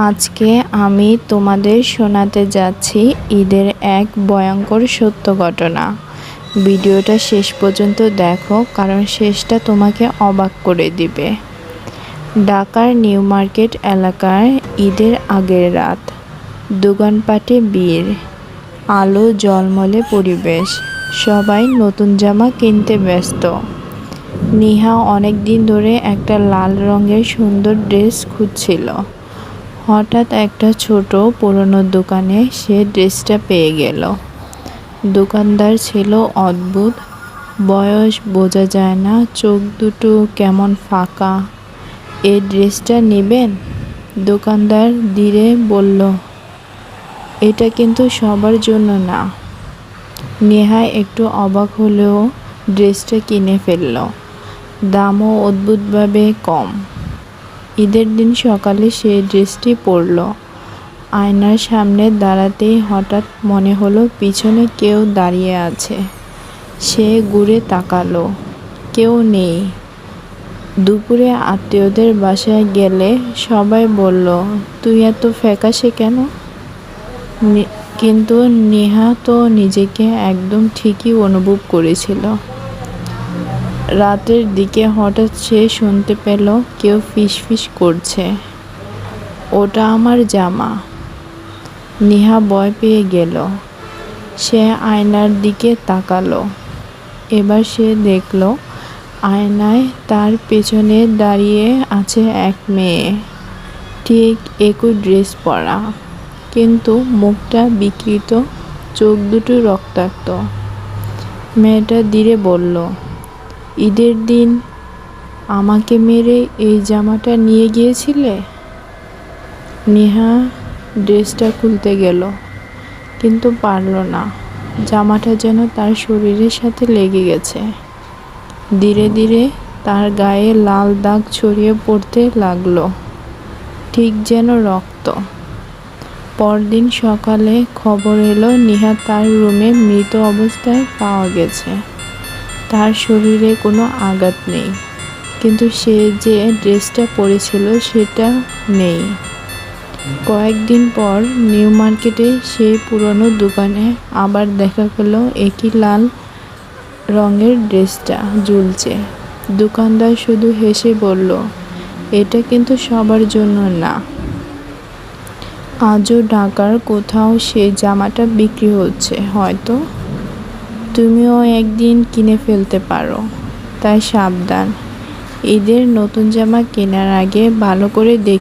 আজকে আমি তোমাদের শোনাতে যাচ্ছি ঈদের এক ভয়ঙ্কর সত্য ঘটনা। ভিডিওটা শেষ পর্যন্ত দেখো, কারণ শেষটা তোমাকে অবাক করে দিবে। ঢাকার নিউ মার্কেট এলাকায় ঈদের আগের রাত, দোকানপাটে ভিড়, আলো ঝলমলে পরিবেশ, সবাই নতুন জামা কিনতে ব্যস্ত। নিহা অনেক দিন ধরে একটা লাল রঙের সুন্দর ড্রেস খুঁজছিল। হঠাৎ একটা ছোট পুরনো দোকানে সে ড্রেসটা পেয়ে গেল। দোকানদার ছিল অদ্ভুত, বয়স বোঝা যায় না, চোখ দুটো কেমন ফাঁকা। এই ড্রেসটা নেবেন? দোকানদার ধীরে বলল, এটা কিন্তু সবার জন্য না। নেহা একটু অবাক হলেও ড্রেসটা কিনে ফেলল। দামও অদ্ভুতভাবে কম। ঈদের দিন সকালে সে ড্রেসটি পরল। আয়নার সামনে দাঁড়াতেই হঠাৎ মনে হলো পিছনে কেউ দাঁড়িয়ে আছে। সে ঘুরে তাকালো, কেউ নেই। দুপুরে আত্মীয়দের বাসায় গেলে সবাই বলল, তুই এত ফ্যাকাশে কেন? কিন্তু নেহা তো নিজেকে একদম ঠিকই অনুভব করেছিল। রাতের দিকে হঠাৎ সে শুনতে পেল কেউ ফিসফিস করছে, ওটা আমার জামা। নেহা ভয় পেয়ে গেল। সে আয়নার দিকে তাকালো। এবার সে দেখল আয়নায় তার পেছনে দাঁড়িয়ে আছে এক মেয়ে, ঠিক একই ড্রেস পরা, কিন্তু মুখটা বিকৃত, চোখ দুটো রক্তাক্ত। মেয়েটা ধীরে বলল, ঈদের দিন আমাকে মেরে এই জামাটা নিয়ে গিয়েছিলে? নেহা ড্রেসটা খুলতে গেল, কিন্তু পারল না। জামাটা যেন তার শরীরের সাথে লেগে গেছে। ধীরে ধীরে তার গায়ে লাল দাগ ছড়িয়ে পড়তে লাগলো, ঠিক যেন রক্ত। পরদিন সকালে খবর এলো নেহা তার রুমে মৃত অবস্থায় পাওয়া গেছে। তার শরীরে কোনো আঘাত নেই, কিন্তু সে যে ড্রেসটা পরেছিল সেটা নেই। কয়েকদিন পর নিউ মার্কেটে সেই পুরনো দোকানে আবার দেখা গেল একই লাল রঙের ড্রেসটা ঝুলছে। দোকানদার শুধু হেসে বলল, এটা কিন্তু সবার জন্য না। আজও ঢাকার কোথাও সেই জামাটা বিক্রি হচ্ছে, হয়তো তুমিও একদিন কিনে ফেলতে পারো। তাই সাবধান, ঈদের নতুন জামা কেনার আগে ভালো করে